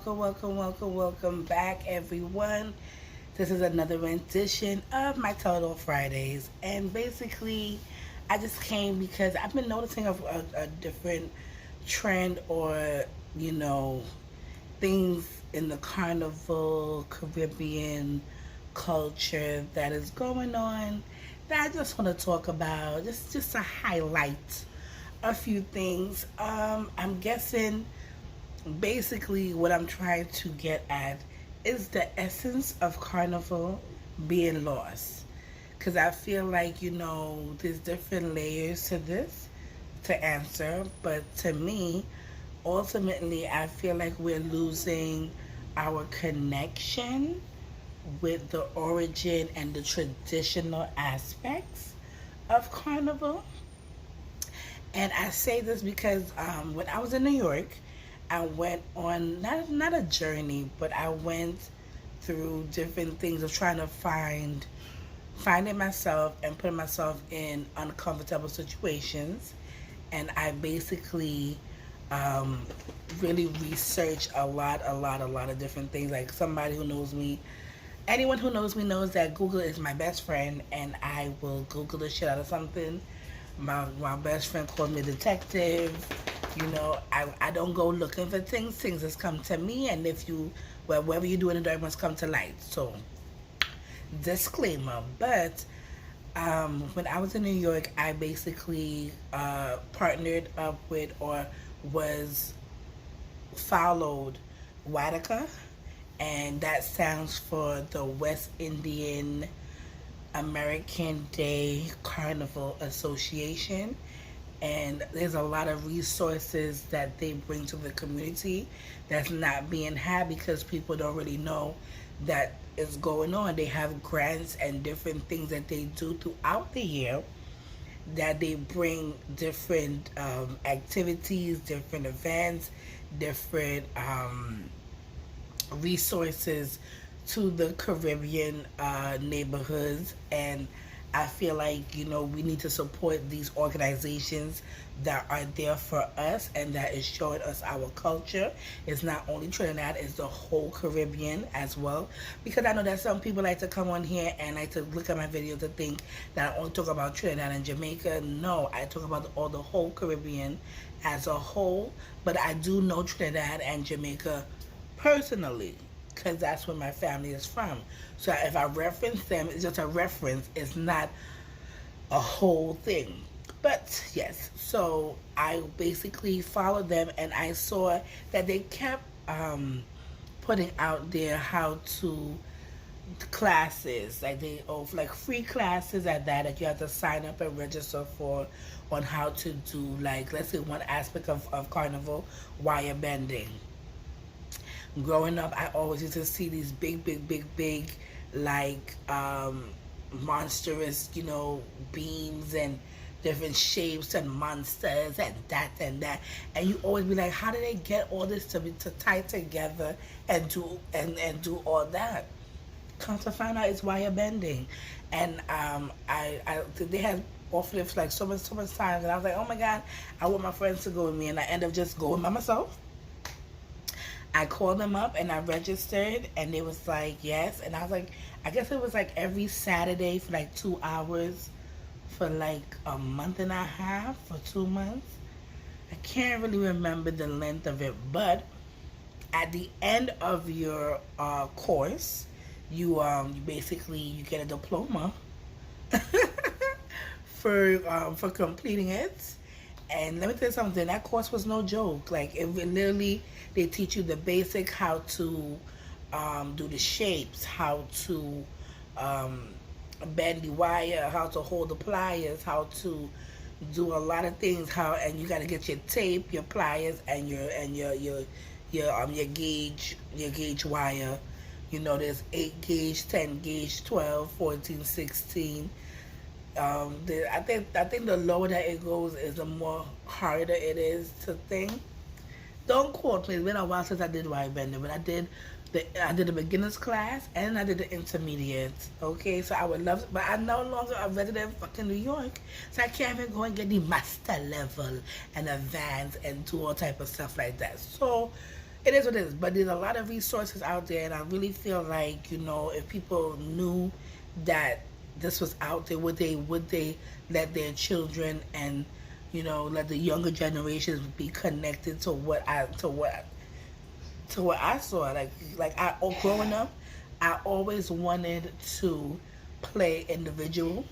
welcome back, everyone. This is another rendition of my Total Fridays, and basically, I just came because I've been noticing a different trend or you know things in the Carnival Caribbean culture that is going on that I just want to talk about, just to highlight a few things. I'm guessing basically what I'm trying to get at is the essence of Carnival being lost. Because I feel like, there's different layers to this to answer, but to me, ultimately, I feel like we're losing our connection with the origin and the traditional aspects of Carnival. And I say this because when I was in New York, I went on not a journey, but I went through different things of trying to finding myself and putting myself in uncomfortable situations. And I basically really researched a lot of different things. Like somebody who knows me, anyone who knows me knows that Google is my best friend, and I will Google the shit out of something. My best friend called me a detective. I don't go looking for things. Things just come to me, and whatever you do in the dark must come to light. So, disclaimer. But when I was in New York, I basically partnered up with or was followed WIADCA, and that stands for the West Indian American Day Carnival Association. And there's a lot of resources that they bring to the community that's not being had because people don't really know that is going on. They have grants and different things that they do throughout the year that they bring different activities, different events, different resources to the Caribbean neighborhoods. And I feel like, we need to support these organizations that are there for us and that is showing us our culture. It's not only Trinidad, it's the whole Caribbean as well. Because I know that some people like to come on here and like to look at my videos and think that I only talk about Trinidad and Jamaica. No, I talk about the whole Caribbean as a whole. But I do know Trinidad and Jamaica personally, because that's where my family is from. So if I reference them, it's just a reference. It's not a whole thing. But yes, so I basically followed them, and I saw that they kept putting out there how to classes, like they offer like free classes at that you have to sign up and register for, on how to do, like, let's say one aspect of Carnival, wire bending. Growing up, I always used to see these big, like, monstrous, beams and different shapes and monsters and that and that. And you always be like, how do they get all this to tie together and do all that? Come to find out, it's wire bending. And they had offered it like so much times, and I was like, oh my God, I want my friends to go with me, and I end up just going by myself. I called them up and I registered, and they was like, yes. And I was like, I guess it was like every Saturday for like 2 hours for like a month and a half or 2 months. I can't really remember the length of it, but at the end of your course, you basically you get a diploma for completing it. And let me tell you something, that course was no joke. Like, it literally, they teach you the basic, how to do the shapes, how to bend the wire, how to hold the pliers, how to do a lot of things, and you got to get your tape, your pliers, and your gauge wire. There's 8 gauge, 10 gauge, 12, 14, 16. I think the lower that it goes is the more harder it is to think. Don't quote me. It's been a while since I did wire bending, but I did the beginner's class and I did the intermediate. Okay, so I would love, but I'm no longer a resident of fucking New York, so I can't even go and get the master level and advance and do all type of stuff like that. So It is what it is, but there's a lot of resources out there, and I really feel like, if people knew that this was out there, would they let their children and let the younger generations be connected to what I saw. Growing up, I always wanted to play individual,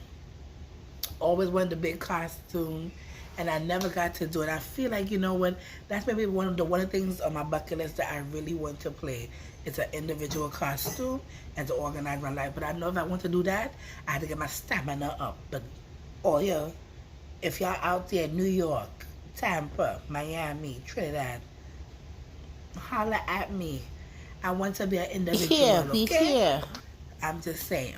always wanted the big costume, and I never got to do it. I feel like, when that's maybe one of the things on my bucket list that I really want to play. It's an individual costume and to organize my life. But I know if I want to do that, I had to get my stamina up. But oh yeah, if y'all out there, New York, Tampa, Miami, Trinidad, holla at me. I want to be an individual. Be okay? here. I'm just saying.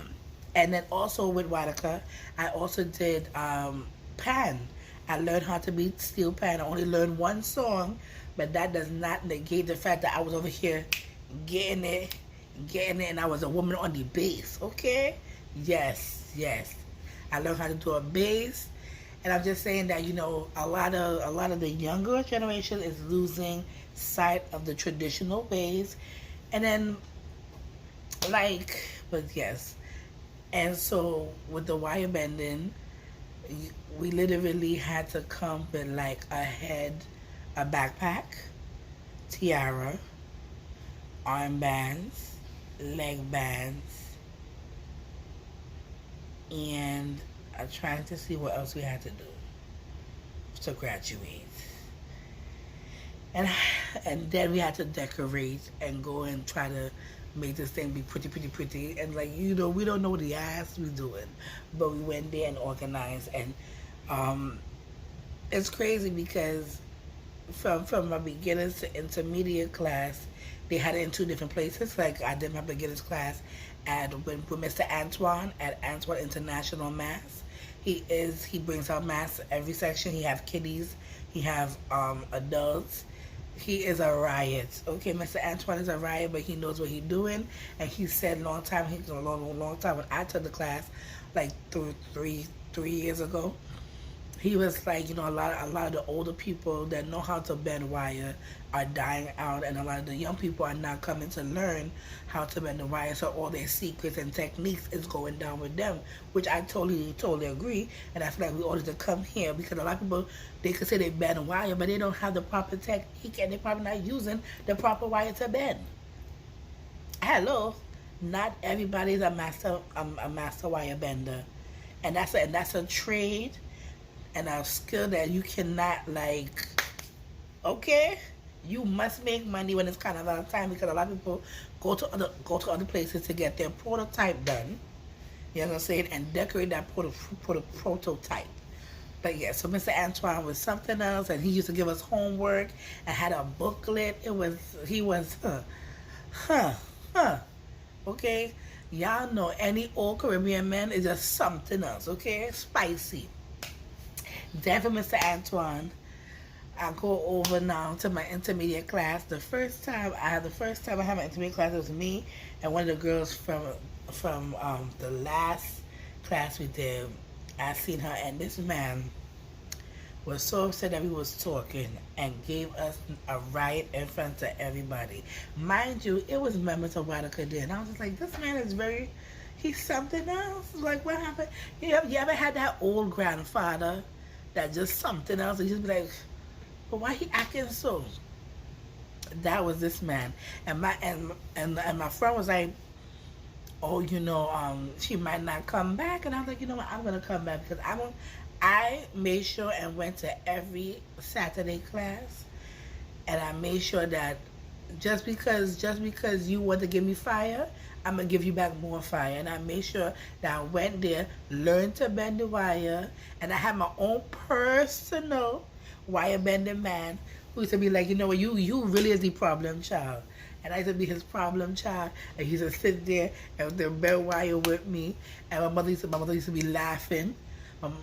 And then also with WIADCA, I also did pan. I learned how to beat steel pan. I only learned one song, but that does not negate the fact that I was over here getting it, and I was a woman on the bass. Okay? Yes. I learned how to do a bass, and I'm just saying that a lot of the younger generation is losing sight of the traditional ways, and then but yes, and so with the wire bending, we literally had to come with a backpack, tiara, armbands, leg bands, and I'm trying to see what else we had to do to graduate. And then we had to decorate and go and try to make this thing be pretty. And we don't know what the ass we doing, but we went there and organized. And it's crazy because from my beginners to intermediate class, they had it in two different places. Like I did my beginners class with Mr. Antoine at Antoine International Mass. He brings out mass every section. He have kiddies, he have adults. He is a riot. Okay, Mr. Antoine is a riot, but he knows what he's doing. And he said a long time when I took the class, like three years ago, he was like, a lot of the older people that know how to bend wire are dying out, and a lot of the young people are now coming to learn how to bend the wire. So all their secrets and techniques is going down with them, which I totally agree. And I feel like we ought to come here because a lot of people, they could say they bend wire, but they don't have the proper technique, and they're probably not using the proper wire to bend. Hello, not everybody's a master wire bender, and that's a trade and a skill that you cannot okay, you must make money when it's Carnival time, because a lot of people go to other places to get their prototype done. You know what I'm saying? And decorate that prototype. But yeah, so Mr. Antoine was something else, and he used to give us homework and had a booklet. He was okay. Y'all know any old Caribbean man is just something else, okay? Spicy. Then for Mr. Antoine, I go over now to my intermediate class. The first time I had my intermediate class, it was me and one of the girls from the last class we did. I seen her, and this man was so upset that we was talking and gave us a riot in front of everybody. Mind you, it was members of WIADCA there, and I was just like, this man is he's something else. Like, what happened? You ever had that old grandfather that just something else, and just be like, but why he acting so? That was this man. And my friend was like, oh, she might not come back. And I was like, you know what, I'm gonna come back, because I made sure and went to every Saturday class, and I made sure that just because you want to give me fire, I'm gonna give you back more fire. And I made sure that I went there, learned to bend the wire, and I had my own personal wire bending man who used to be like, you really is the problem child. And I used to be his problem child, and he used to sit there and the bend wire with me. And my mother used to be laughing.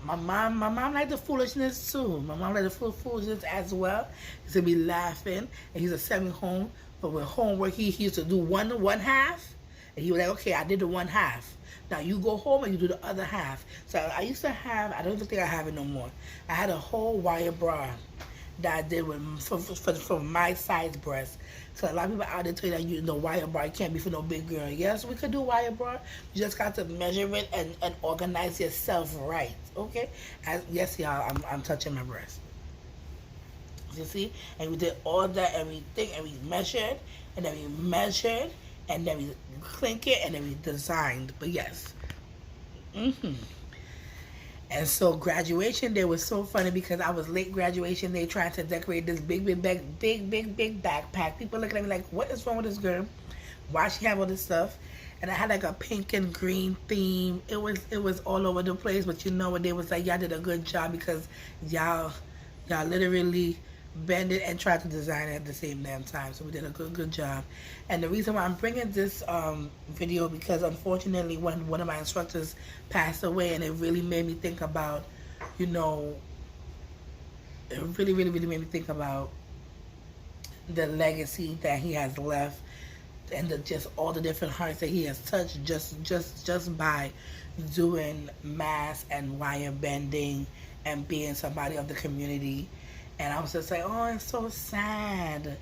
My mom liked the foolishness too. My mom liked the foolishness as well. He used to be laughing, and he used to send me home. But with homework, he used to do one half, and he was like, okay, I did the one half. Now you go home and you do the other half. So I used to have, I don't even think I have it no more. I had a whole wire bra, that I did with for my size breast. So a lot of people out there tell you that you know wire bra can't be for no big girl. Yes, we could do wire bra. You just got to measure it and organize yourself right. Okay? Yes, y'all, I'm touching my breast. You see? And we did all that, everything, and we measured, and then we measured, and then we clinked it, and then we designed. But yes. And so graduation day was so funny because I was late graduation day trying to decorate this big backpack. People looking at me like, what is wrong with this girl? Why she have all this stuff? And I had like a pink and green theme. It was all over the place, but you know what? They was like, y'all did a good job because y'all literally bend it and try to design it at the same damn time. So we did a good job. And the reason why I'm bringing this video, because unfortunately one of my instructors passed away, and it really made me think about, you know, it really made me think about the legacy that he has left, and just all the different hearts that he has touched just by doing mass and wire bending and being somebody of the community. And I was just like, oh, it's so sad.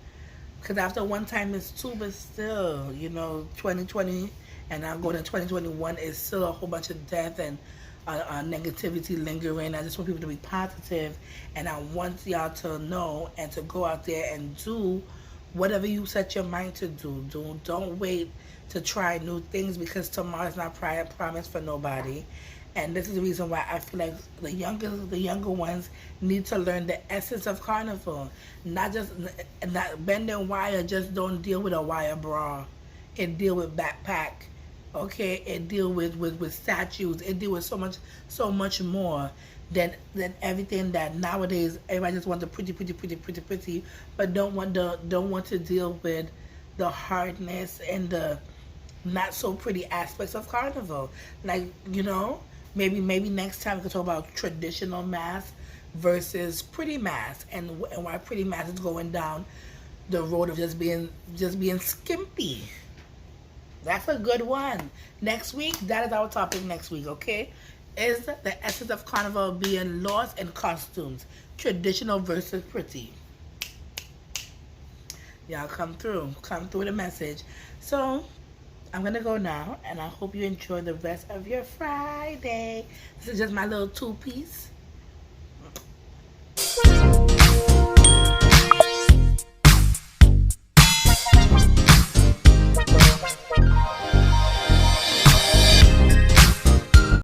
Because after one time it's two, but still, you know, 2020 and I'm going to 2021 is still a whole bunch of death and negativity lingering. I just want people to be positive, and I want y'all to know and to go out there and do whatever you set your mind to do. Don't wait to try new things, because tomorrow's not promised for nobody. And this is the reason why I feel like the younger ones need to learn the essence of Carnival. Not bending wire. Just don't deal with a wire bra. It deal with backpack. Okay, it deal with statues. It deal with so much more than everything that nowadays everybody just wants the pretty, but don't want to deal with the hardness and the not so pretty aspects of Carnival. Like, you know. Maybe next time we could talk about traditional mask versus pretty mask, and why pretty mask is going down the road of just being skimpy. That's a good one. Next week, that is our topic next week, okay? Is the essence of Carnival being lost in costumes, traditional versus pretty. Y'all come through the message. So I'm gonna go now, and I hope you enjoy the rest of your Friday. This is just my little 2-piece.